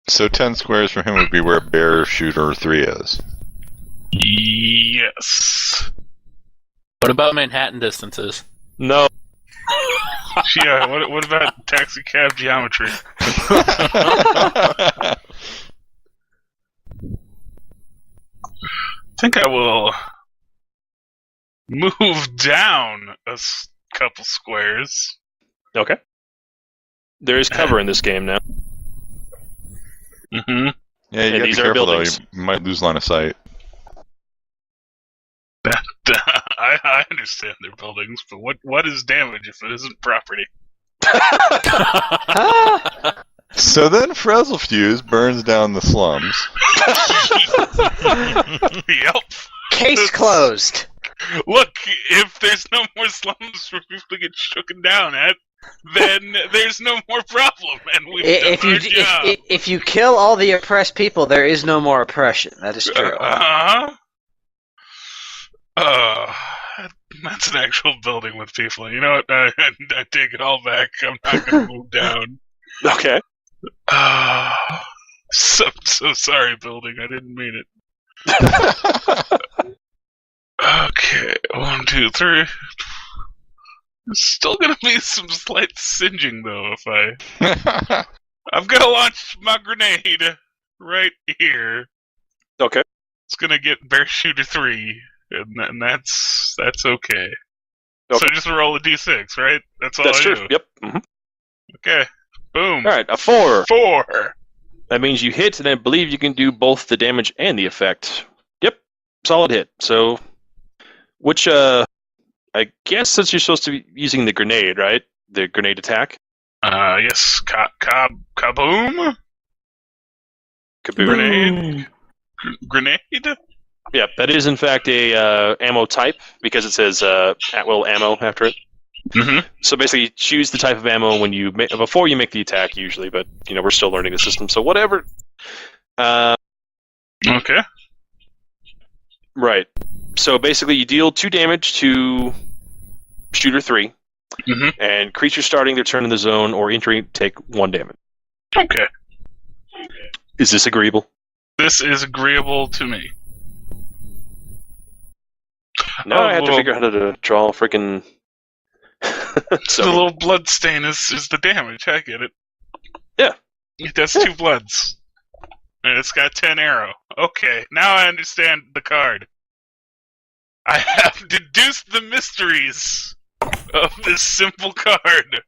So 10 squares for him would be where bear shooter 3 is. Yes. What about Manhattan distances? No. Yeah, what about taxi cab geometry? I think I will move down a couple squares. Okay. There is cover in this game now. Mm-hmm. Yeah, you gotta be careful though. You might lose line of sight. I understand their buildings, but what is damage if it isn't property? So then Frazzlefuse burns down the slums. Yep. Case closed. Look, if there's no more slums for people to get shooken down at, then there's no more problem, and we've done our job. If you kill all the oppressed people, there is no more oppression. That is true. That's an actual building with people. You know what? I take it all back. I'm not going to move down. Okay. So sorry, building. I didn't mean it. Okay, 1, 2, 3. There's still gonna be some slight singeing though if I'm gonna launch my grenade right here. Okay. It's gonna get bear shooter 3, and that's okay. So just roll a d6, right? That's all I true. do. Yep. Mm-hmm. Okay. Boom. All right, a 4. 4. That means you hit, and I believe you can do both the damage and the effect. Yep. Solid hit. So, which I guess since you're supposed to be using the grenade, right? The grenade attack? Yes. Kaboom? Kaboom. Grenade? Yeah, that is in fact a ammo type, because it says at-will ammo after it. Mm-hmm. So basically, you choose the type of ammo before you make the attack, usually, but, we're still learning the system, so whatever. Okay. Right. So basically, you deal 2 damage to shooter 3, and creatures starting their turn in the zone or entering take 1 damage. Okay. Is this agreeable? This is agreeable to me. Now I have to figure out how to draw freaking. The little blood stain is the damage. I get it. Yeah. It does 2 bloods. And it's got 10 arrow. Okay, now I understand the card. I have deduced the mysteries of this simple card.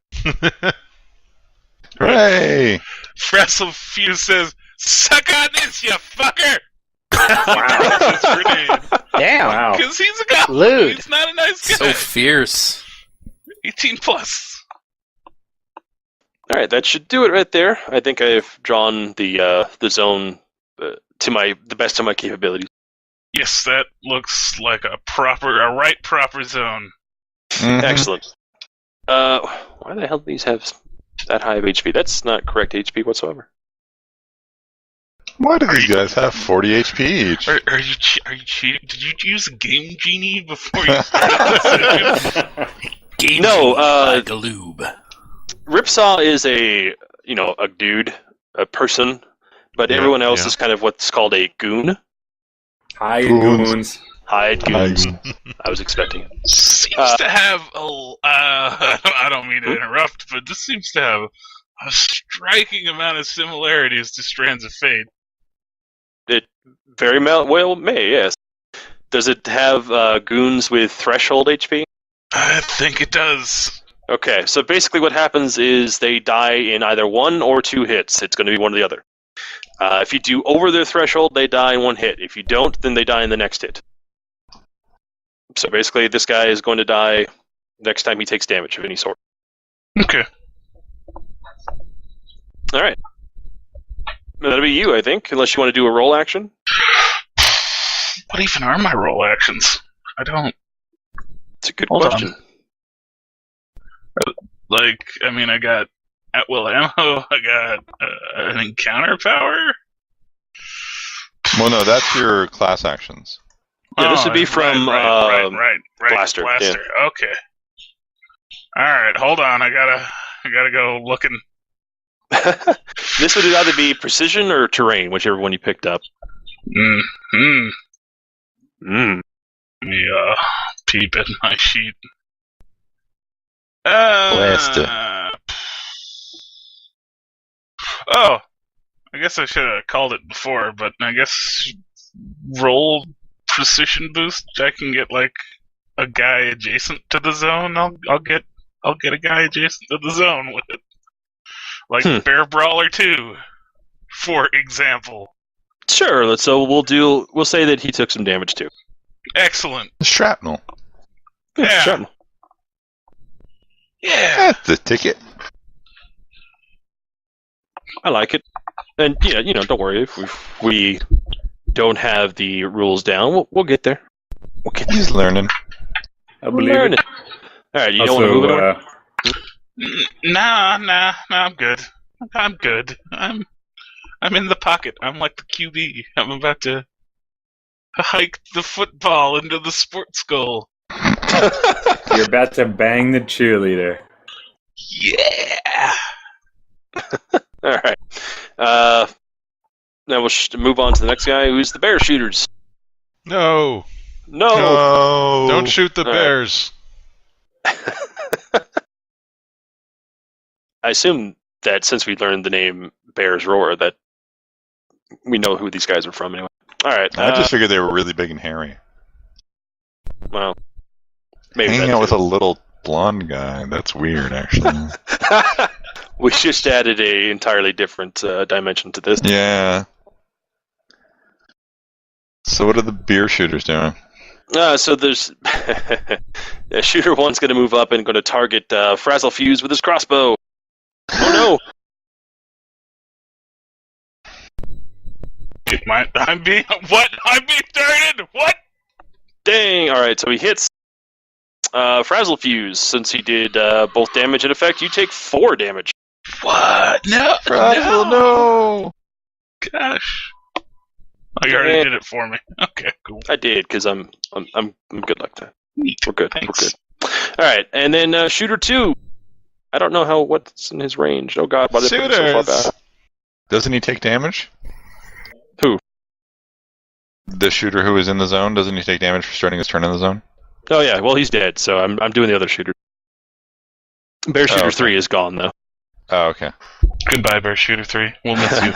Hooray! Frazzlefuse says, "Suck on this, you fucker!" Wow. Damn. Wow. Because he's a goblin. Lewd. He's not a nice guy. So fierce. 18 plus. All right, that should do it right there. I think I've drawn the zone to the best of my capabilities. Yes, that looks like a proper zone. Mm-hmm. Excellent. Why the hell do these have that high of HP? That's not correct HP whatsoever. Why do these guys have 40 HP each? Are you cheating? Did you use a game genie before you started this session? Game No, Galoob. Ripsaw is a dude, a person, but everyone else is kind of what's called a goon. Hi, goons. Hide goons. I was expecting it. Seems to have I don't mean to interrupt, but this seems to have a striking amount of similarities to Strands of Fate. It very well may, yes. Does it have goons with threshold HP? I think it does. Okay, so basically what happens is they die in either 1 or 2 hits. It's going to be one or the other. If you do over their threshold, they die in 1 hit. If you don't, then they die in the next hit. So basically, this guy is going to die next time he takes damage of any sort. Okay. All right. That'll be you, I think, unless you want to do a roll action. What even are my roll actions? I don't. It's a good Hold question. I got at-will ammo, I got an encounter power. Well, no, that's your class actions. Yeah, this would be from right. Blaster. Yeah. Okay. All right, hold on. I gotta go looking. This would either be precision or terrain, whichever one you picked up. Yeah, peep at my sheet. Blast it. Oh, I guess I should have called it before, but I guess roll precision boost. I can get like a guy adjacent to the zone. I'll get a guy adjacent to the zone with it, like Bear Brawler 2, for example. Sure. So we'll say that he took some damage too. Excellent. Shrapnel. Yeah. Shrapnel. Yeah. That's the ticket. I like it. And yeah, don't worry if we don't have the rules down. We'll get there. He's learning. I believe Learn it. it. All right, you don't want to move it over? Nah, I'm good. I'm good. I'm in the pocket. I'm like the QB. I'm about to hike the football into the sports goal. You're about to bang the cheerleader. Yeah. All right. Now we'll move on to the next guy, who's the bear shooters. No. No. Don't shoot the All right. bears. I assume that since we learned the name Bear's Roar, that we know who these guys are from anyway. All right. I just figured they were really big and hairy. Well, maybe Hanging that out with too. a little blonde guy. That's weird, actually. We just added a entirely different dimension to this. Yeah. So what are the beer shooters doing? So there's shooter one's going to move up and going to target Frazzle Fuse with his crossbow. Oh no! I'm being targeted. What? Dang! All right, so he hits Frazzle Fuse. Since he did both damage and effect, you take 4 damage. What? No. No! Gosh. Oh, you already did it for me. Okay, cool. I did because I'm good like that. Neat. We're good. Thanks. We're good. All right, and then shooter 2. I don't know what's in his range. Oh God, why did I put it so far Shooters! back? Doesn't he take damage? Who? The shooter who is in the zone, doesn't he take damage for starting his turn in the zone? Oh yeah, well he's dead, so I'm doing the other shooter. Bear shooter okay. 3 is gone though. Oh, okay. Goodbye, Bear Shooter 3. We'll miss you.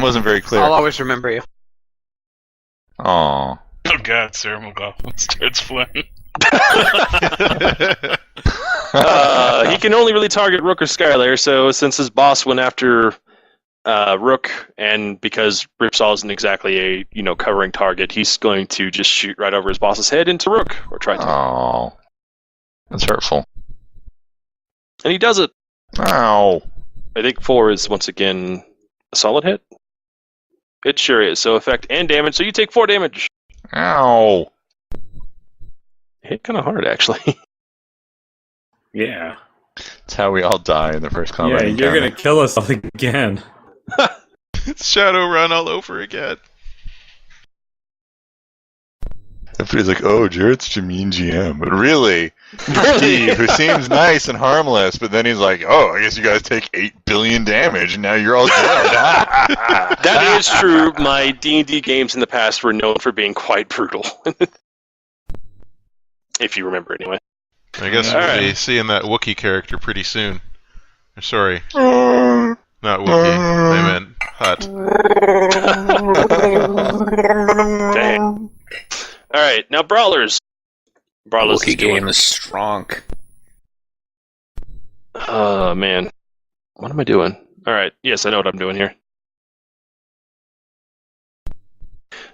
Wasn't very clear. I'll always remember you. Aww. Oh God, Sarah McLaughlin starts flying. He can only really target Rook or Skylar, so since his boss went after Rook, and because Ripsaw isn't exactly a covering target, he's going to just shoot right over his boss's head into Rook, or try to. Oh. That's hurtful. And he does it. Ow. I think 4 is once again a solid hit. It sure is. So effect and damage. So you take 4 damage. Ow. Hit kind of hard, actually. Yeah. That's how we all die in the first combat Yeah, you're encounter. gonna kill us all again. It's Shadowrun all over again. Everybody's like, oh, Jarrett's such a mean GM. But really, Really? Steve, who seems nice and harmless, but then he's like, oh, I guess you guys take 8 billion damage, and now you're all dead. That is true. My D&D games in the past were known for being quite brutal. If you remember, anyway. I guess All we'll right. be seeing that Wookiee character pretty soon. Sorry, not Wookiee. I meant Hut. Dang. All right, now Brawlers. Brawlers Wookiee is doing... game is strong. Oh, man. What am I doing? All right, yes, I know what I'm doing here.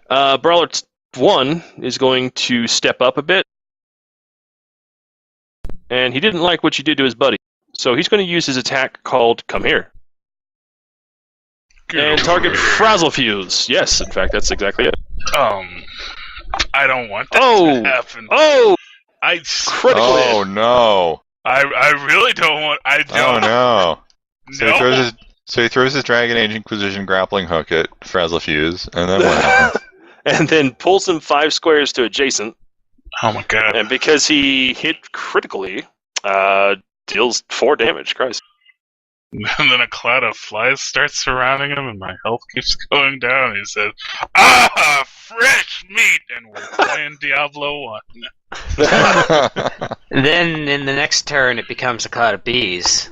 Brawler 1 is going to step up a bit. And he didn't like what you did to his buddy. So he's going to use his attack called Come Here. And target Frazzle Fuse. Yes, in fact, that's exactly it. I don't want that Oh! to happen. Oh! I Critical hit. Oh, no. I really don't want. I Oh, don't. no. So, No. he throws his Dragon Age Inquisition grappling hook at Frazzle Fuse, and then what happens? And then pulls him 5 squares to adjacent. Oh my God. And because he hit critically, deals 4 damage. Christ. And then a cloud of flies starts surrounding him, and my health keeps going down. He says, "Ah, fresh meat!" And we're playing Diablo 1. Then in the next turn, it becomes a cloud of bees.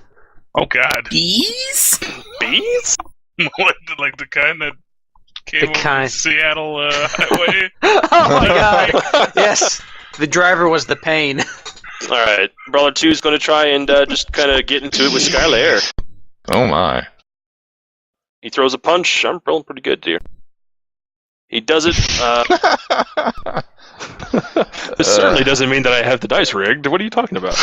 Oh God, Bees? Bees? what? Like the kind that came over kind- the Seattle highway? Oh my god! Yes, the driver was the pain. Alright, Brawler 2 is going to try and just kind of get into it with Skylar. Oh my. He throws a punch. I'm rolling pretty good, dear. He does it. This certainly doesn't mean that I have the dice rigged. What are you talking about?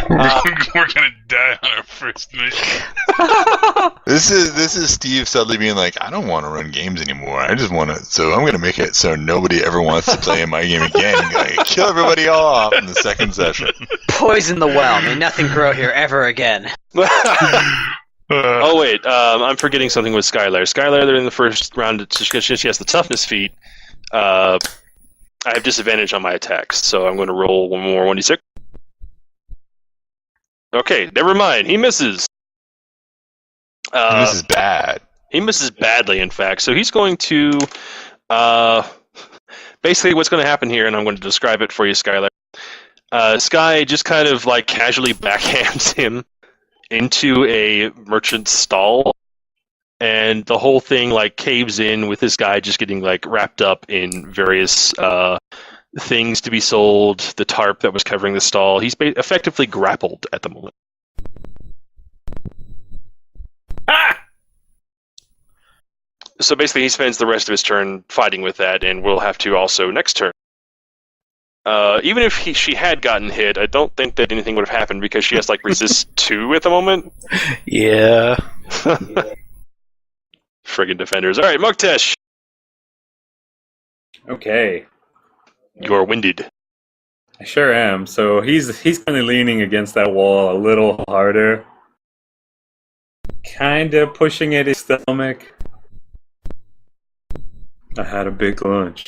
We're gonna die on our first mission. This is Steve suddenly being like, I don't want to run games anymore. I just want to. So I'm going to make it so nobody ever wants to play in my game again. I'm going to kill everybody off in the second session. Poison the well. May nothing grow here ever again. Oh wait, I'm forgetting something with Skylar. Skylar, they're in the first round. Because she has the toughness feat. I have disadvantage on my attacks, so I'm going to roll one more 1d6. Okay, never mind. He misses. This is bad. He misses badly, in fact. So he's going to... basically, what's going to happen here, and I'm going to describe it for you, Skylar. Sky just kind of like casually backhands him into a merchant's stall, and the whole thing like caves in with this guy just getting like wrapped up in various things to be sold, the tarp that was covering the stall. He's effectively grappled at the moment. Ah! So basically he spends the rest of his turn fighting with that, and we'll have to also next turn. Even if she had gotten hit, I don't think that anything would have happened because she has like resist 2 at the moment. Yeah. Friggin' defenders. Alright, Mugtesh, Okay. you're winded. I sure am. So he's kind of leaning against that wall a little harder. Kind of pushing at his stomach. I had a big lunch.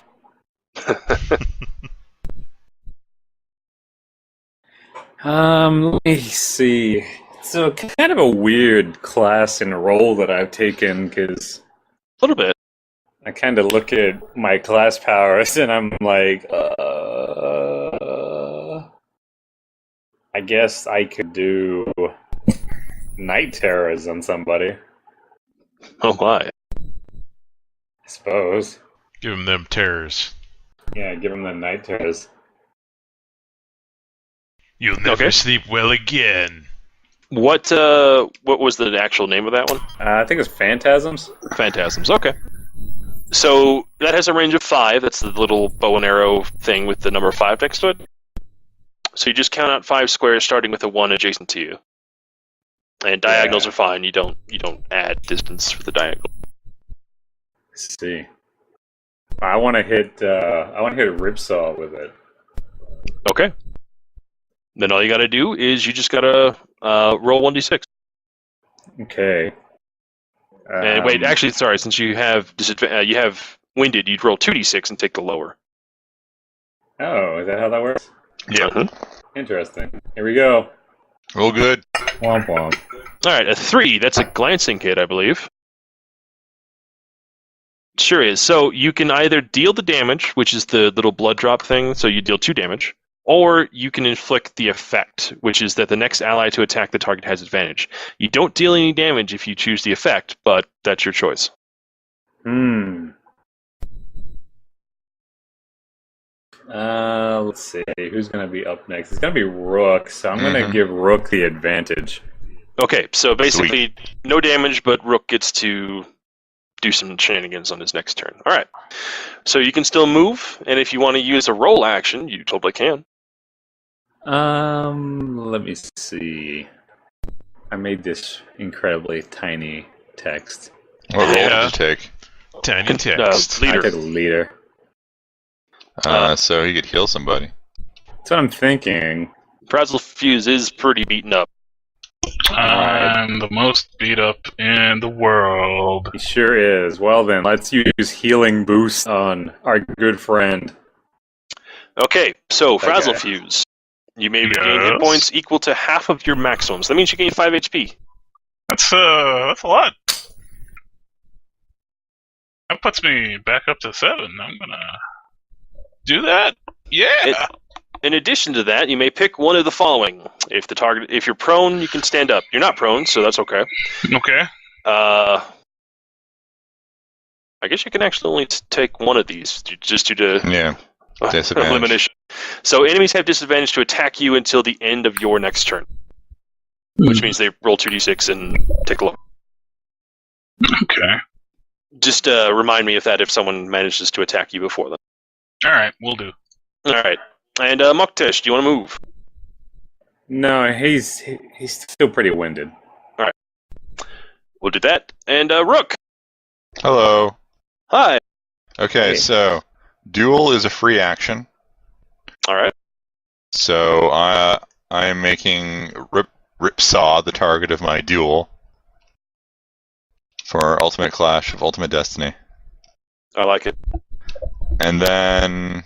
Let me see. So kind of a weird class and role that I've taken because A little bit. I kind of look at my class powers and I'm like, I guess I could do night terrors on somebody. Oh my. I suppose. Give him them terrors. Yeah, give them the night terrors. You'll never Okay. sleep well again. What was the actual name of that one? I think it's Phantasms. Phantasms. Okay. So that has a range of 5. That's the little bow and arrow thing with the number 5 next to it. So you just count out 5 squares starting with a 1 adjacent to you. And diagonals are fine. You don't add distance for the diagonal. Let's see. I want to hit Ripsaw with it. Okay. Then all you got to do is you just got to roll 1d6. Okay. And wait, actually, sorry. Since you have you have winded, you'd roll 2d6 and take the lower. Oh, is that how that works? Yeah. Mhm. Interesting. Here we go. Real good. Womp womp. All right, a 3. That's a glancing hit, I believe. Sure is. So you can either deal the damage, which is the little blood drop thing, so you deal 2 damage, or you can inflict the effect, which is that the next ally to attack the target has advantage. You don't deal any damage if you choose the effect, but that's your choice. Let's see. Who's going to be up next? It's going to be Rook, so I'm going to give Rook the advantage. Okay, so basically no damage, but Rook gets to do some shenanigans on his next turn. All right. So you can still move, and if you want to use a roll action, you totally can. Let me see. I made this incredibly tiny text. What role Yeah. did you take? Tiny text. Leader. I took leader. So he could heal somebody. That's what I'm thinking. Frazzle Fuse is pretty beaten up. I'm the most beat up in the world. He sure is. Well then, let's use healing boost on our good friend. Okay, so That Frazzle guy. Fuse. You may regain hit points equal to half of your maximum. So that means you gain 5 HP. That's a lot. That puts me back up to 7. I'm gonna do that. Yeah. In addition to that, you may pick one of the following. If you're prone, you can stand up. You're not prone, so that's okay. Okay. I guess you can actually only take one of these, just due to disadvantage. elimination. So enemies have disadvantage to attack you until the end of your next turn, which means they roll 2d6 and take a look. Okay. Just remind me of that if someone manages to attack you before them. All right, we'll do. All right. And Muktesh, do you want to move? No, he's still pretty winded. All right. We'll do that. And Rook. Hello. Hi. Okay, Hey. so duel is a free action. All right. So I am making Ripsaw the target of my duel for Ultimate Clash of Ultimate Destiny. I like it. And then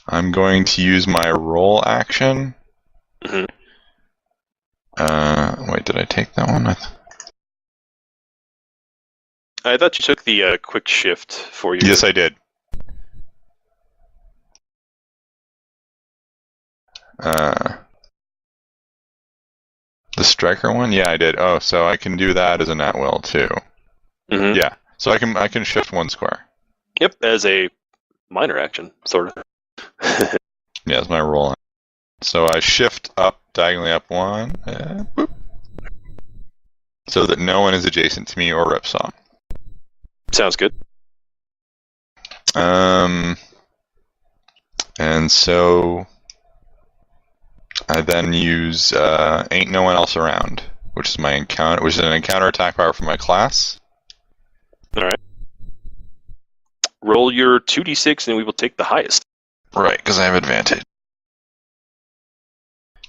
I'm going to use my roll action. Mhm. Wait, did I take that one? I thought you took the quick shift for you. Yes, I did. The striker one? Yeah, I did. Oh, so I can do that as an at-will too. Mhm. Yeah, so I can shift one square. Yep, as a minor action, sort of. Yeah, that's my roll. So I shift up, diagonally up one, boop, so that no one is adjacent to me or Ripsaw. Sounds good. And so I then use Ain't No One Else Around, which is an encounter attack power for my class. All right. Roll your 2d6 and we will take the highest. Right, because I have advantage.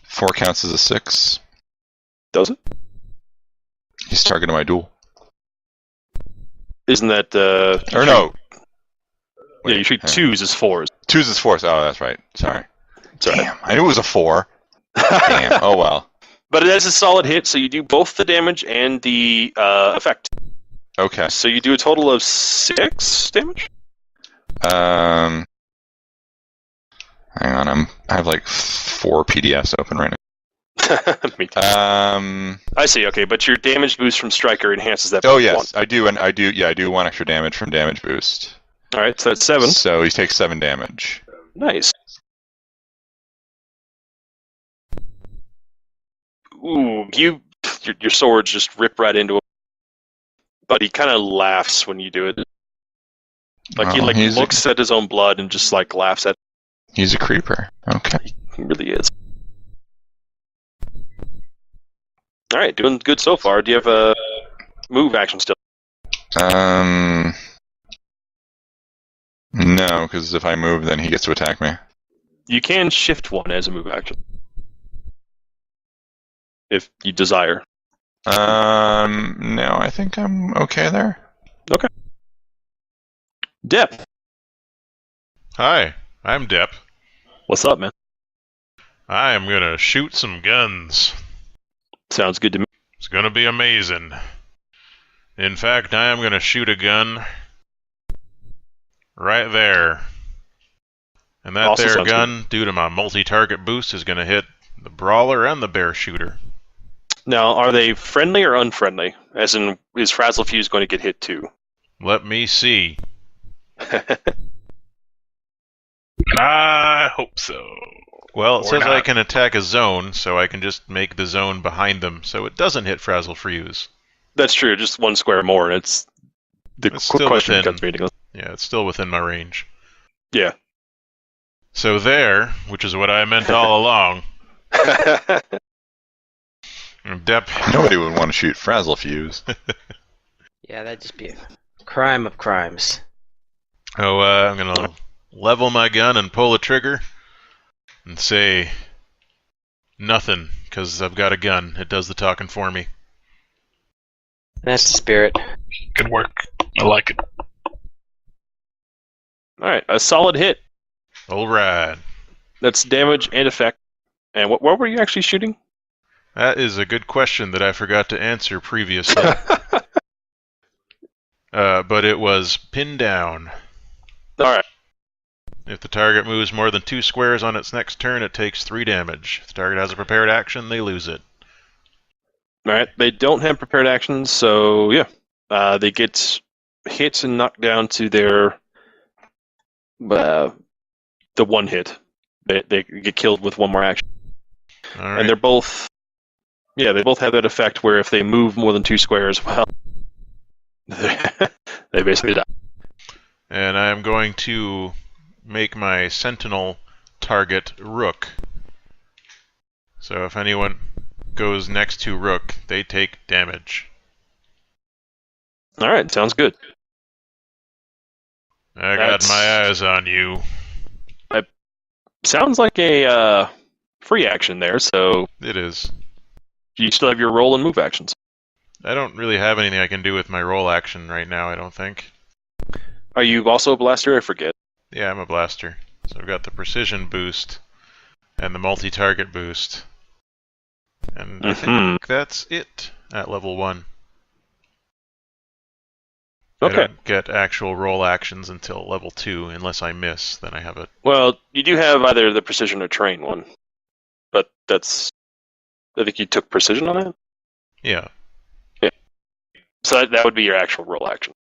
4 counts as a 6. Does it? He's targeting my duel. Isn't that... Or no. Yeah, you treat 2s as 4s. 2's is 4. Oh, that's right. Sorry. Sorry. Damn, I knew it was a 4. Damn. Oh well. But it is a solid hit, so you do both the damage and the effect. Okay. So you do a total of 6 damage? Hang on, I have like 4 PDFs open right Me too. now. I see, okay, but your damage boost from Striker enhances that Oh by yes, 1. I do, and I do 1 extra damage from damage boost. Alright, so that's 7. So he takes 7 damage. Nice. Ooh, your swords just rip right into him. But he kind of laughs when you do it. Like he looks at his own blood and just like laughs at it. He's a creeper. Okay. He really is. Alright, doing good so far. Do you have a move action still? No, because if I move, then he gets to attack me. You can shift one as a move action. If you desire. No, I think I'm okay there. Okay. Dep. Hi, I'm Depp. What's up, man? I am gonna shoot some guns. Sounds good to me. It's gonna be amazing. In fact, I am gonna shoot a gun right there. And that Also there sounds gun, due to my multi-target boost, is gonna hit the brawler and the bear shooter. Now, are they friendly or unfriendly? As in, is Frazzle Fuse going to get hit too? Let me see. I hope so. Well, it Or says I not. can attack a zone, so I can just make the zone behind them, so it doesn't hit Frazzle Fuse. That's true, just one square more, and it's... The It's quick still question within- becomes meaningless. Yeah, it's still within my range. Yeah. So there, which is what I meant all along. Depp, Nobody would want to shoot Frazzle Fuse. Yeah, that'd just be a crime of crimes. I'm gonna level my gun and pull the trigger and say nothing, because I've got a gun. It does the talking for me. That's the spirit. Good work. I like it. Alright, a solid hit. All right. That's damage and effect. And what were you actually shooting? That is a good question that I forgot to answer previously. But it was pinned down. Alright. If the target moves more than 2 squares on its next turn, it takes 3 damage. If the target has a prepared action, they lose it. Alright, they don't have prepared actions, so yeah. They get hit and knocked down to their the one hit. They get killed with one more action. All right. And they're both they both have that effect where if they move more than 2 squares, well, they basically die. And I am going to make my sentinel target Rook. So if anyone goes next to Rook, they take damage. Alright, sounds good. I got my eyes on you. Sounds like a free action there, so It is. you still have your roll and move actions. I don't really have anything I can do with my roll action right now, I don't think. Are you also a blaster? I forget. Yeah, I'm a blaster. So I've got the precision boost and the multi-target boost. And I think that's it at level 1. I Okay. don't get actual roll actions until level 2, unless I miss, then I have it. Well, you do have either the precision or train one. But that's... I think you took precision on that? Yeah. So that would be your actual roll action.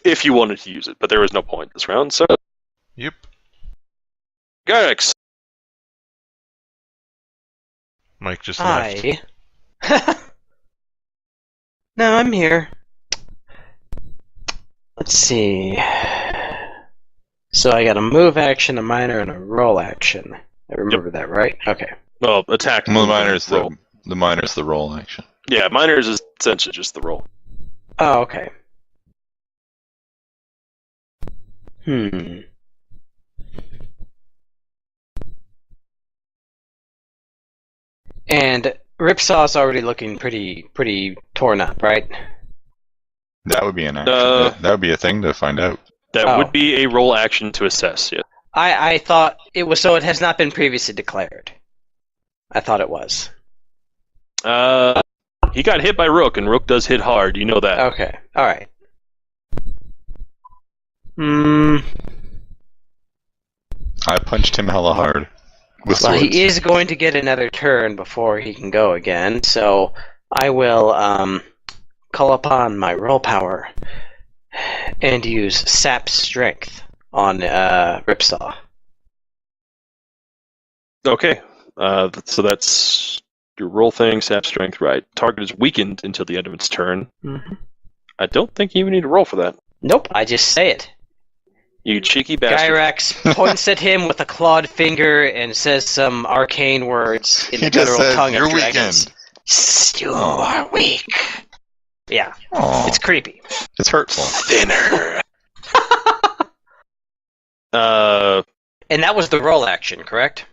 If you wanted to use it, but there was no point this round, so... Yep. Garrix! Mike just left. Hi. No, I'm here. Let's see. So I got a move action, a minor, and a roll action. I remember that, right? Okay. Well, attack. Well, move, the roll. minor's the roll action. Yeah, minor is essentially just the roll. Oh, okay. And Ripsaw's already looking pretty torn up, right? That would be an action. That would be a thing to find out. That would be a roll action to assess, yeah. I thought it was, so it has not been previously declared. I thought it was. He got hit by Rook, and Rook does hit hard, you know that. Okay, alright. I punched him hella hard. With Well, swords. he is going to get another turn before he can go again, so I will call upon my roll power and use Sap Strength on Ripsaw. Okay, so that's your roll thing, sap strength, right. Target is weakened until the end of its turn. Mm-hmm. I don't think you even need to roll for that. Nope, I just say it. You cheeky bastard. Gyrax points at him with a clawed finger and says some arcane words in He the just guttural says, tongue "You're of dragons. weakened." You are weak. Yeah, Aw, it's creepy. it's hurtful. Thinner. And that was the roll action, correct?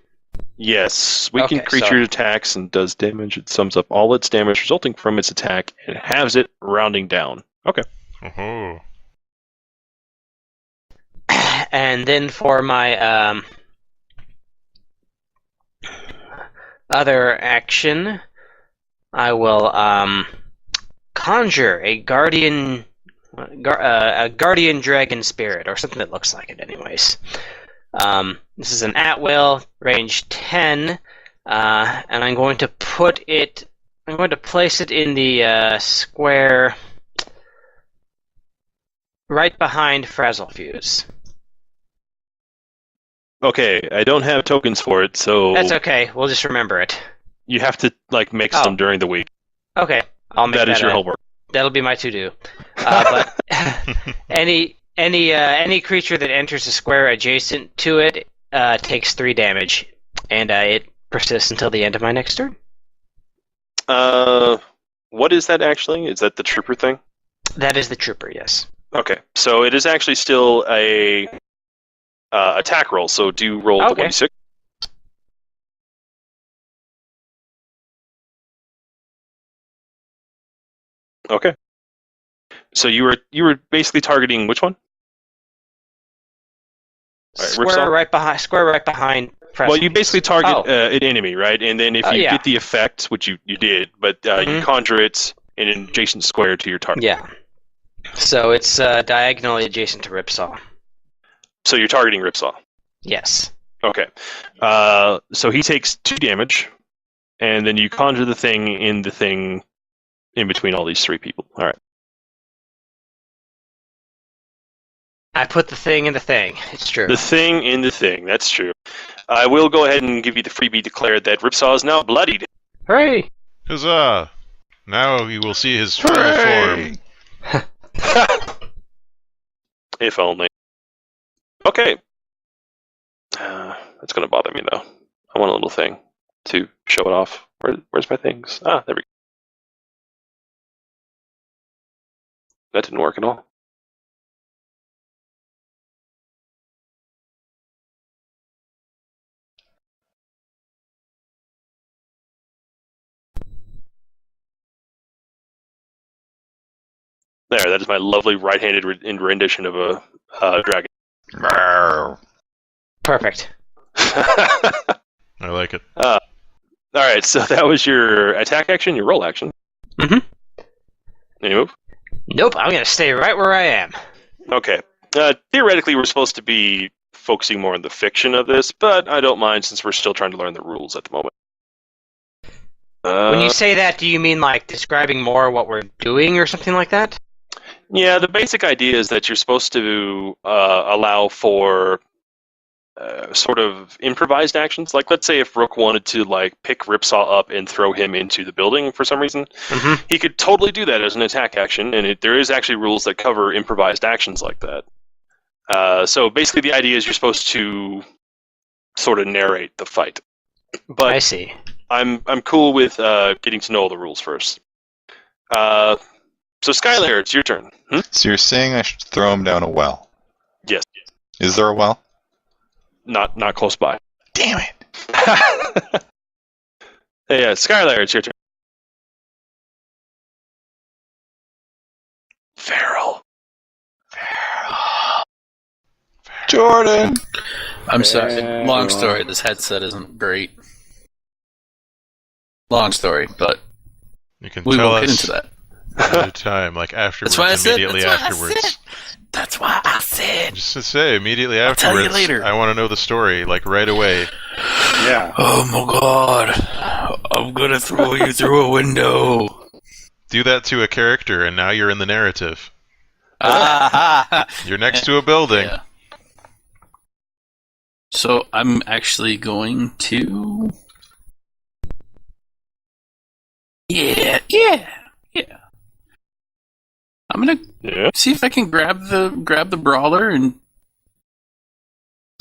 Yes. Weakened Okay, creature attacks and does damage. It sums up all its damage resulting from its attack and halves it, rounding down. Okay. Oh. And then for my other action, I will conjure a guardian dragon spirit, or something that looks like it anyways. This is an at-will, range 10, and I'm going to place it in the square right behind Frazzlefuse. Okay, I don't have tokens for it, so That's okay, we'll just remember it. you have to mix them during the week. Okay, I'll make That is your homework. That'll be my to-do. But any creature that enters a square adjacent to it takes 3 damage, and it persists until the end of my next turn. What is that actually? Is that the trooper thing? That is the trooper, yes. Okay, so it is actually still a attack roll. So do roll the Okay. 1d6. Okay. So you were basically targeting which one? Ripsaw? Square right behind. Well, you basically target Oh. an enemy, right? And then if you Yeah. get the effect, which you did, but you conjure it in an adjacent square to your target. Yeah. So it's diagonally adjacent to Ripsaw. So you're targeting Ripsaw. Yes. Okay. So he takes 2 damage, and then you conjure the thing in between all these 3 people. All right. I put the thing in the thing. It's true. The thing in the thing. That's true. I will go ahead and give you the freebie declared that Ripsaw is now bloodied. Hooray! Huzzah! Now you will see his full form. If only. Okay. That's going to bother me, though. I want a little thing to show it off. Where's my things? Ah, there we go. That didn't work at all. There, that is my lovely right-handed rendition of a dragon. Perfect. I like it. All right, so that was your attack action, your roll action. Mhm. Any move? Nope, I'm gonna stay right where I am. Okay. Theoretically, we're supposed to be focusing more on the fiction of this, but I don't mind since we're still trying to learn the rules at the moment. When you say that, do you mean like describing more what we're doing or something like that? Yeah, the basic idea is that you're supposed to allow for sort of improvised actions. Like, let's say if Rook wanted to like pick Ripsaw up and throw him into the building for some reason, he could totally do that as an attack action, and there is actually rules that cover improvised actions like that. So basically the idea is you're supposed to sort of narrate the fight. But I see. I'm cool with getting to know all the rules first. So Skylar, it's your turn. So you're saying I should throw him down a well? Yes. Is there a well? Not close by. Damn it! Hey, Skylar, it's your turn. Feral. Jordan! I'm sorry. Long story. This headset isn't great. Long story, but You can we tell won't get us into that. another time, like afterwards, immediately afterwards. That's why I said. Just to say, immediately I'll afterwards, tell you later. I want to know the story, like right away. Yeah. Oh my god. I'm gonna throw you through a window. Do that to a character, and now you're in the narrative. Ah, You're next to a building. yeah. So I'm actually going to. Yeah. I'm gonna see if I can grab the brawler and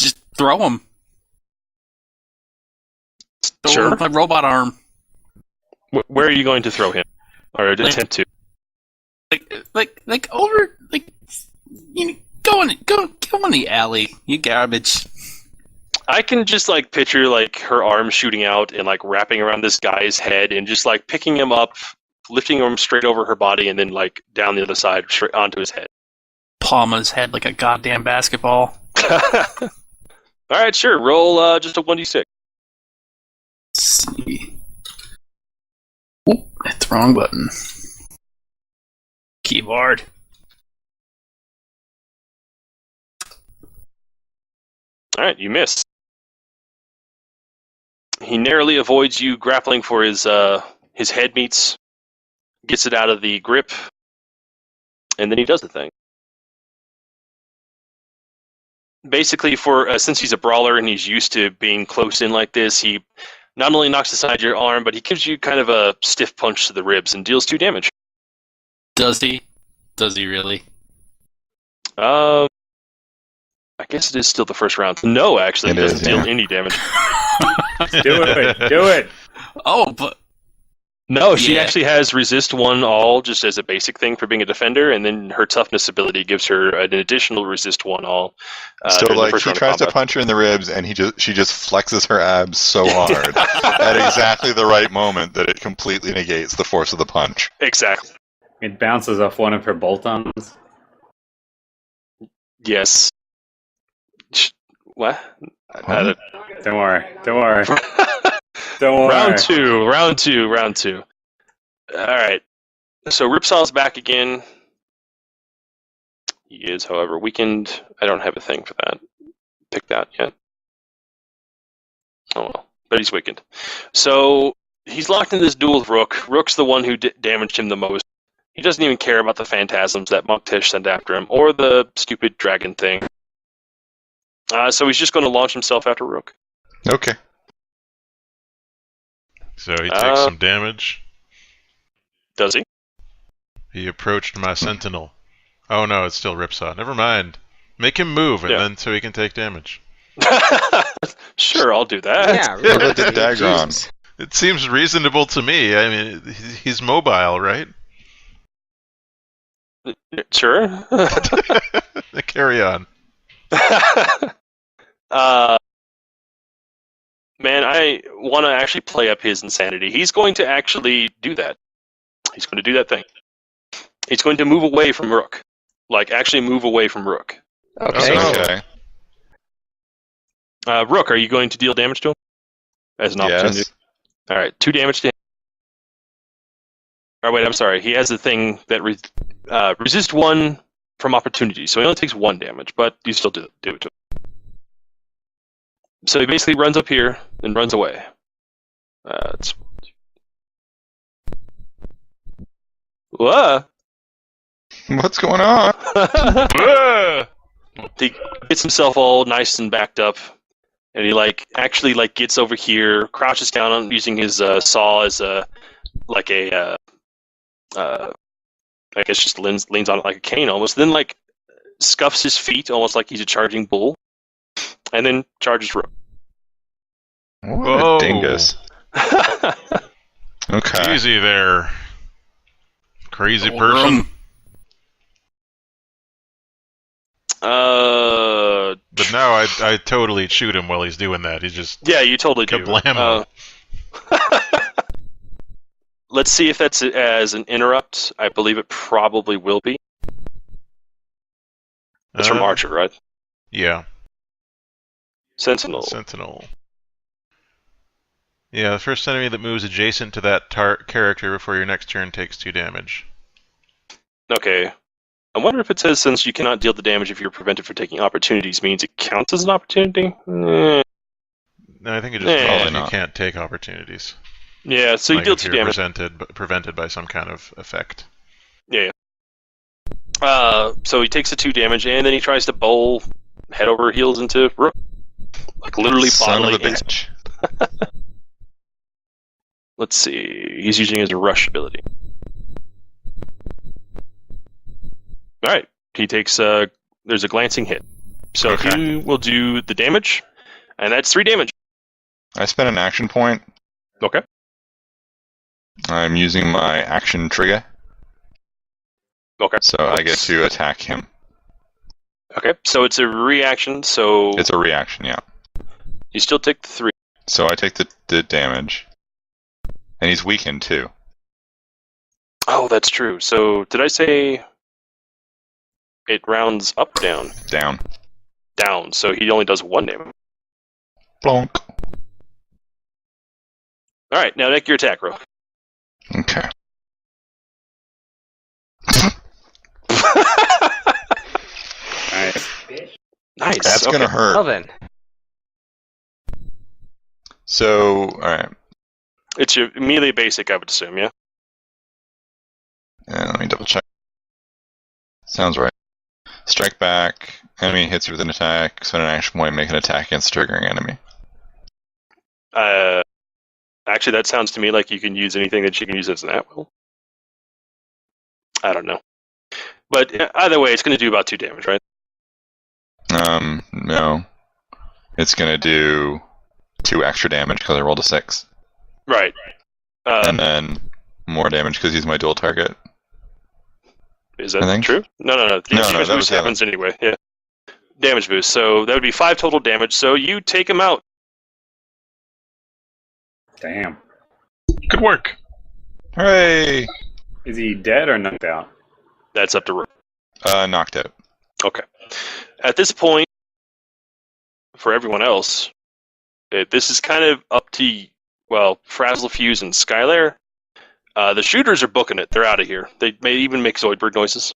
just throw him. Throw him with my robot arm. Where are you going to throw him? Or attempt to? Like over, like, you know, go in the alley, you garbage. I can just like picture like her arm shooting out and like wrapping around this guy's head and just like picking him up, lifting him straight over her body, and then like down the other side straight onto his head. Palm his head like a goddamn basketball. All right, sure. Roll just a 1d6. Let's see. Oh, hit the wrong button. Keyboard. All right, you miss. He narrowly avoids you grappling for his head meats, gets it out of the grip, and then he does the thing. Basically, since he's a brawler and he's used to being close in like this, he not only knocks aside your arm, but he gives you kind of a stiff punch to the ribs and deals 2 damage. Does he? Does he really? I guess it is still the first round. No, actually, It he doesn't is, deal yeah. any damage. Do it! Oh, but No, she Yeah. actually has resist 1 all just as a basic thing for being a defender, and then her toughness ability gives her an additional resist 1 all. So during the like first he round of tries to combat. punch her in the ribs, and she just flexes her abs so hard at exactly the right moment that it completely negates the force of the punch. Exactly. It bounces off one of her bolt-ons. Yes. What? Huh? Don't worry. Don't worry. Don't worry. Round two. All right. So Ripsaw's back again. He is, however, weakened. I don't have a thing for that. Pick that yet. Oh well, but he's weakened. So he's locked in this duel with Rook. Rook's the one who damaged him the most. He doesn't even care about the phantasms that Monk Tish sent after him, or the stupid dragon thing. So he's just going to launch himself after Rook. Okay. So he takes some damage. Does he? He approached my sentinel. Oh no, it's still Ripsaw. Never mind. Make him move, and then so he can take damage. Sure, I'll do that. Yeah, Yeah, really. put the dagger on. Jesus. It seems reasonable to me. I mean, he's mobile, right? Sure. Carry on. Man, I want to actually play up his insanity. He's going to actually do that. He's going to do that thing. He's going to move away from Rook. Like, actually move away from Rook. Okay. Okay. Rook, are you going to deal damage to him? As an opportunity? Yes. Alright, 2 damage to him. Oh, wait, I'm sorry. He has the thing that resist 1 from opportunity, so he only takes 1 damage, but you still do it to him. So he basically runs up here and runs away. Whoa! What's going on? He gets himself all nice and backed up, and he actually gets over here, crouches down on using his saw as I guess just leans on it like a cane almost. Then scuffs his feet almost like he's a charging bull, and then charges Rook. What a dingus. Okay. Easy there. Crazy person. But now I totally shoot him while he's doing that. He's just you totally do. Kablamo. Let's see if that's as an interrupt. I believe it probably will be. It's from Archer, right? Yeah. Sentinel. Yeah, the first enemy that moves adjacent to that character before your next turn takes 2 damage. Okay. I wonder if it says since you cannot deal the damage if you're prevented from taking opportunities means it counts as an opportunity? No, I think it just means Probably you not. can't take opportunities. Yeah, so you deal 2 damage. Prevented by some kind of effect. Yeah. So he takes the 2 damage, and then he tries to bowl head over heels into Rook. Like literally Son of a bodily. bitch. Let's see. He's using his rush ability. Alright. He takes there's a glancing hit. So he will do the damage, and that's 3 damage. I spent an action point. Okay. I'm using my action trigger, Okay. so I get to attack him. Okay, so it's a reaction, so It's a reaction, yeah. you still take the 3. So I take the damage. And he's weakened, too. Oh, that's true. So did I say it rounds up or down? Down. Down, so he only does 1 damage. Blonk. Alright, now make your attack roll. Okay. Nice. Nice. That's okay. gonna hurt. Well then. So, alright. It's your melee basic, I would assume, yeah? Let me double check. Sounds right. Strike back. Enemy hits you with an attack. Spend an action point. Make an attack against triggering enemy. Actually, that sounds to me like you can use anything that you can use as an at-will. I don't know. But either way, it's going to do about 2 damage, right? No. It's gonna do 2 extra damage because I rolled a 6. Right. And then more damage because he's my dual target. Is I that think. true? No. The No, damage that boost was happens anyway, yeah. Damage boost, so that would be 5 total damage, so you take him out. Damn. Good work. Hooray! Is he dead or knocked out? That's up to Rook. Knocked out. Okay. At this point, for everyone else, this is kind of up to, Frazzlefuse and Skylair. The shooters are booking it. They're out of here. They may even make Zoidberg noises.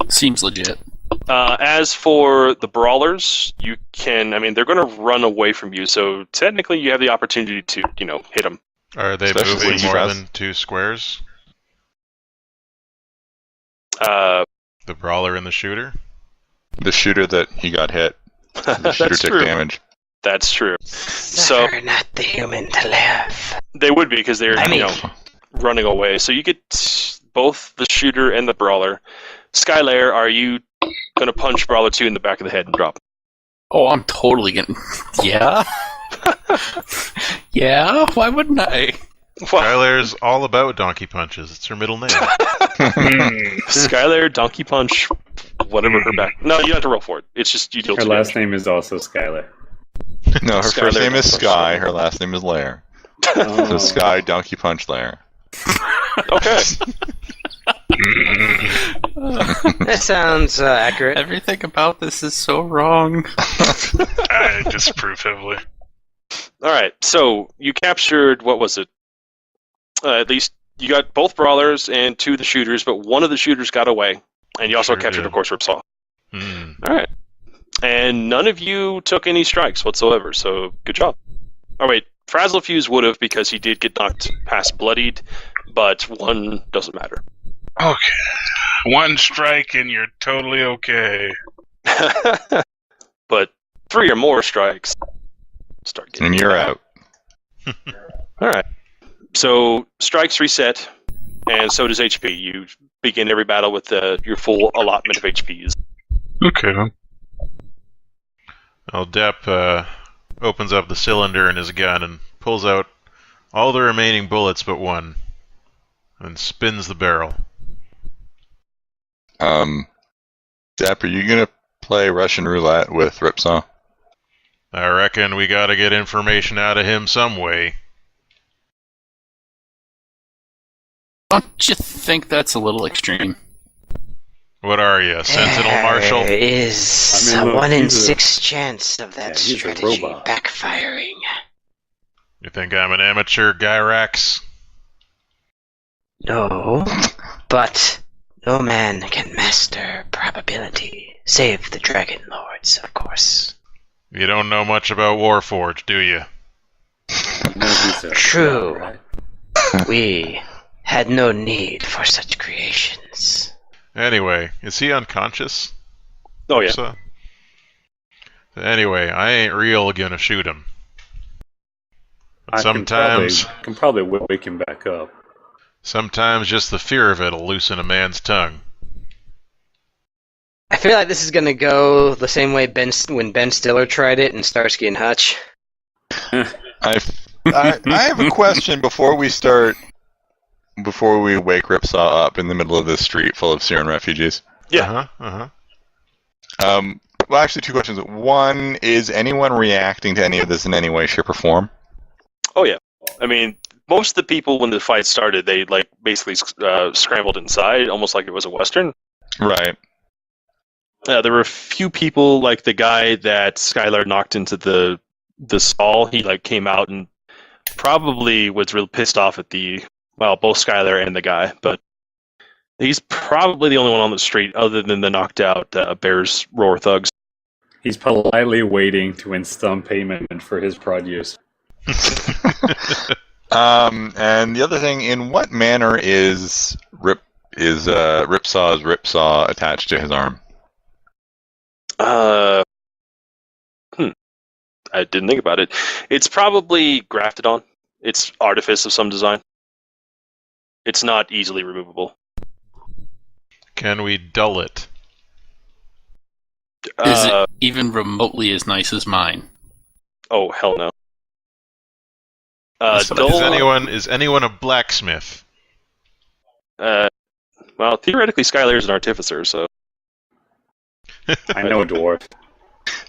Seems legit. As for the brawlers, you can... I mean, they're going to run away from you, so technically you have the opportunity to, hit them. Are they Especially moving more Fraz. than 2 squares? Uh, The brawler and the shooter? The shooter that he got hit. The shooter that's took true. damage. That's true. So Suffer not the human to live. they would be, because they're, running away. So you get both the shooter and the brawler. Skylair, are you going to punch Brawler 2 in the back of the head and drop him? Oh, I'm totally gonna. Yeah. Yeah. Why wouldn't I? Skylar's all about donkey punches. It's her middle name. Skylair, Donkey Punch, whatever her back. No, you don't have to roll for it. It's just you deal Her 2 last damage. name is also Skylar. No, her Skylar first name is Donkey Sky. Punch. Her last name is Lair. Oh. So Sky Donkey Punch Lair. Okay. That sounds accurate. Everything about this is so wrong. I disapprove heavily. All right. So you captured, what was it? At least you got both brawlers and 2 of the shooters, but one of the shooters got away. And you also Sure captured, did. of course, Ripsaw. Hmm. All right. And none of you took any strikes whatsoever, so good job. Oh, wait. Frazzlefuse would have, because he did get knocked past bloodied, but 1 doesn't matter. Okay. 1 strike and you're totally okay. But 3 or more strikes. Start getting And you're bad. out. All right. So strikes reset, and so does HP. You begin every battle with your full allotment of HPs. Okay, then. Well, Depp opens up the cylinder in his gun and pulls out all the remaining bullets but 1, and spins the barrel. Depp, are you gonna play Russian roulette with Ripsaw? I reckon we gotta get information out of him some way. Don't you think that's a little extreme? What are you, a Sentinel Marshal? There is I mean, a look, 1 in he's a- 6 chance of that he's a strategy robot. backfiring. You think I'm an amateur Gyrax? No, but no man can master probability, save the Dragon Lords, of course. You don't know much about Warforged, do you? You know he's a True. robot, right? We had no need for such creations. Anyway, is he unconscious? Oh yeah. So, anyway, I ain't real gonna shoot him. But I sometimes, can probably wake him back up. sometimes just the fear of it'll loosen a man's tongue. I feel like this is gonna go the same way when Ben Stiller tried it in Starsky and Hutch. I have a question before we start. Before we wake Ripsaw up in the middle of this street full of Syrian refugees. Yeah. Well, actually, 2 questions. One, is anyone reacting to any of this in any way, shape, or form? Oh yeah. I mean, most of the people when the fight started, they basically scrambled inside, almost like it was a Western. Right. There were a few people, like the guy that Skylar knocked into the stall. He came out and probably was real pissed off at both Skylar and the guy, but he's probably the only one on the street other than the knocked out Bears Roar thugs. He's politely waiting to install payment for his produce. And the other thing, in what manner is Ripsaw's Ripsaw attached to his arm? I didn't think about it. It's probably grafted on. It's artifice of some design. It's not easily removable. Can we dull it? Is it even remotely as nice as mine? Oh, hell no. Is anyone a blacksmith? Well, theoretically, Skylar's an artificer, so... I know a dwarf.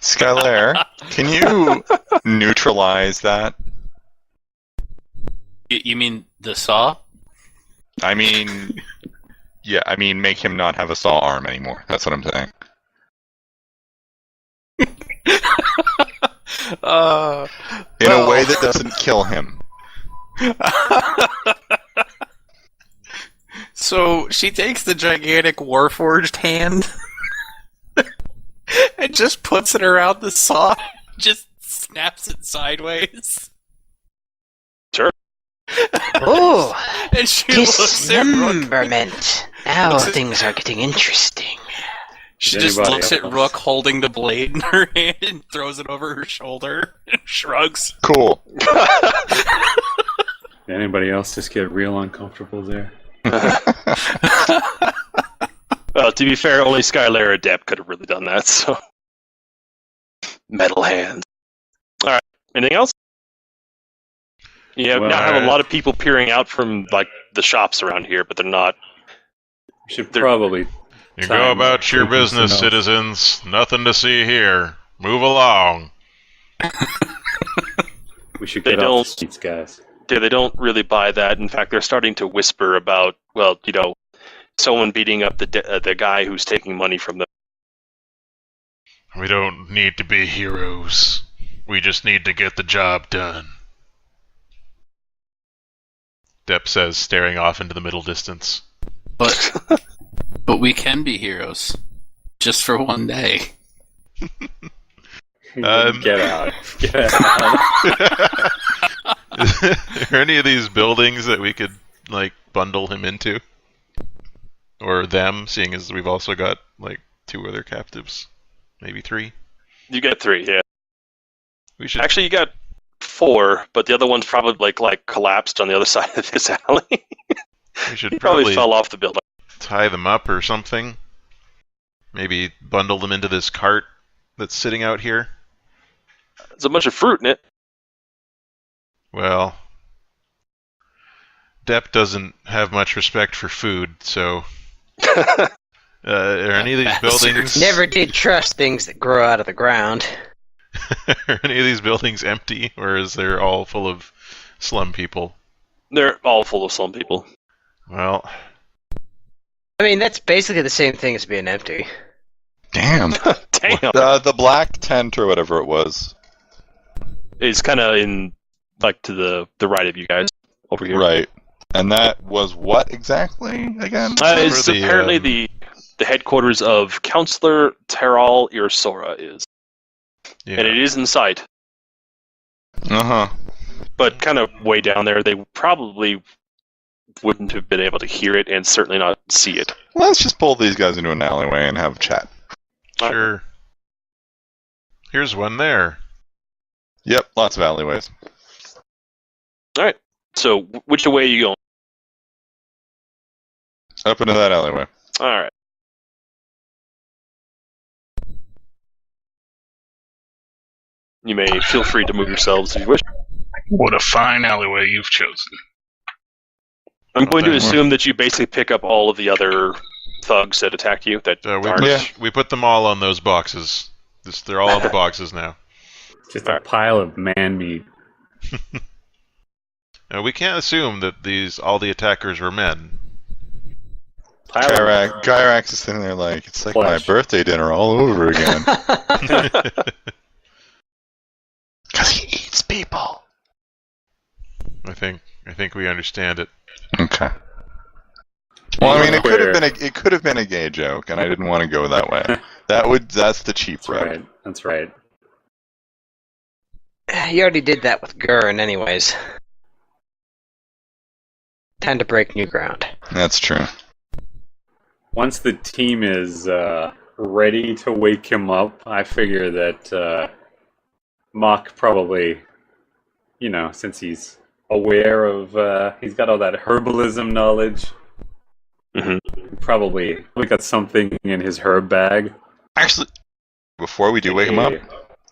Skylar, can you neutralize that? You mean the saw? I mean, make him not have a saw arm anymore. That's what I'm saying. In a way that doesn't kill him. So she takes the gigantic Warforged hand and just puts it around the saw, just snaps it sideways. Sure. Ooh, And she looks at Rook. dismemberment. Now Looks at- things are getting interesting. She Does just anybody looks at else? Rook holding the blade in her hand and throws it over her shoulder and shrugs. Cool. Anybody else just get real uncomfortable there? Well, to be fair, only Skylar Adept could have really done that, so. Metal hands. Alright, anything else? Yeah, Well, now have a lot of people peering out from, like, the shops around here, but they're not. We should They're- probably. You Time go about your taking business, some notes. citizens. Nothing to see here. Move along. We should They get off don't- the streets, guys. Yeah, they don't really buy that. In fact, they're starting to whisper about, well, you know, someone beating up the guy who's taking money from them. We don't need to be heroes. We just need to get the job done. Depp says, staring off into the middle distance. But we can be heroes. Just for one day. Get out. Get out. Are there any of these buildings that we could, like, bundle him into? Or them, seeing as we've also got, like, 2 other captives? Maybe 3? You get 3, yeah. We should Actually, you got 4, but the other one's probably, like collapsed on the other side of this alley. we should He probably probably fell off the building. tie them up or something. Maybe bundle them into this cart that's sitting out here. There's a bunch of fruit in it. Well, Depp doesn't have much respect for food, so are any of these buildings Never did trust things that grow out of the ground. are any of these buildings empty, or is they're all full of slum people? They're all full of slum people. Well, I mean, that's basically the same thing as being empty. Damn. Damn. The black tent or whatever it was. It's kind of in, like, to the right of you guys over here. Right. And that was what exactly again? It's Where the, apparently the headquarters of Counselor Teral Irsora is. yeah. And it is in sight, Uh-huh. but kind of way down there. They probably wouldn't have been able to hear it and certainly not see it. Let's just pull these guys into an alleyway and have a chat. Sure. Here's one there. Yep, lots of alleyways. Alright, so which way are you going? Up into that alleyway. Alright. You may feel free to move yourselves if you wish. What a fine alleyway you've chosen. I'm going to thank you. assume that you basically pick up all of the other thugs that attacked you. That aren't. Yeah. We put them all on those boxes. They're all on the boxes now. Just a pile of man meat. Now, we can't assume that all the attackers were men. Gyrax is sitting there like, it's like my Flesh. birthday dinner all over again. Because he eats people. I think we understand it. Okay. Well, I mean, it could have been a gay joke, and I didn't want to go that way. That's the cheap That's route. right. That's right. You already did that with Gurn, anyways. Time to break new ground. That's true. Once the team is ready to wake him up, I figure that Mock probably, since he's aware of, he's got all that herbalism knowledge, probably got something in his herb bag. Actually, before we do wake him up,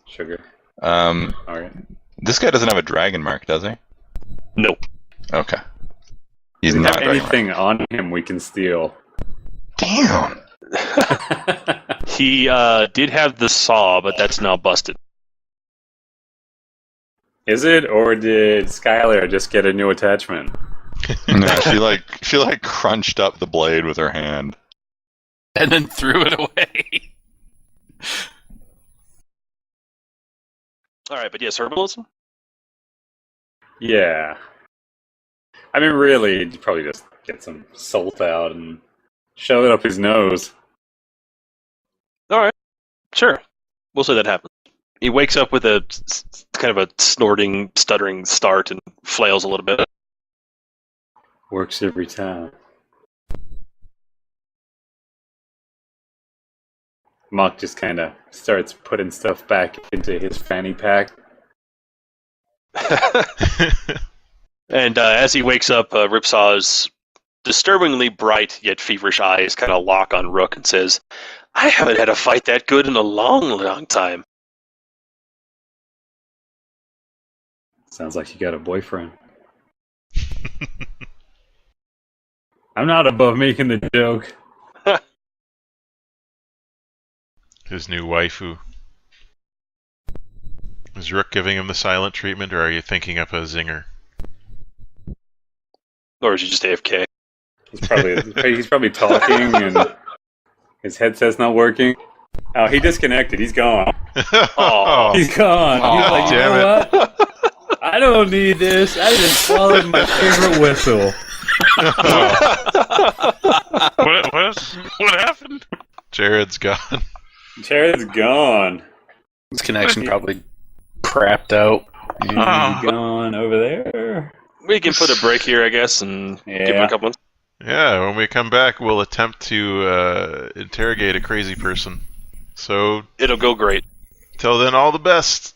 Sugar. all right. This guy doesn't have a dragon mark, does he? No. Okay. He's If we not have dragon mark. anything on him we can steal. Damn. He did have the saw, but that's now busted. Is it, or did Skylar just get a new attachment? No, she crunched up the blade with her hand. And then threw it away. All right, but yes, herbalism. Yeah. I mean, really, you'd probably just get some salt out and shove it up his nose. All right, sure. We'll say that happens. He wakes up with a kind of a snorting, stuttering start and flails a little bit. Works every time. Mock just kind of starts putting stuff back into his fanny pack. And as he wakes up, Ripsaw's disturbingly bright yet feverish eyes kind of lock on Rook and says, I haven't had a fight that good in a long, long time. Sounds like you got a boyfriend. I'm not above making the joke. His new waifu. Is Rook giving him the silent treatment, or are you thinking up a zinger? Or is he just AFK? He's probably talking and his headset's not working. Oh, he disconnected. He's gone. Oh, He's gone. He's like, you damn know what? I don't need this. I just swallowed my favorite whistle. What happened? Jared's gone. Jared's gone. His connection probably crapped out. And he's gone over there. We can put a break here, I guess, and give him a couple months. Yeah, when we come back, we'll attempt to interrogate a crazy person. So, It'll go great. till then, all the best.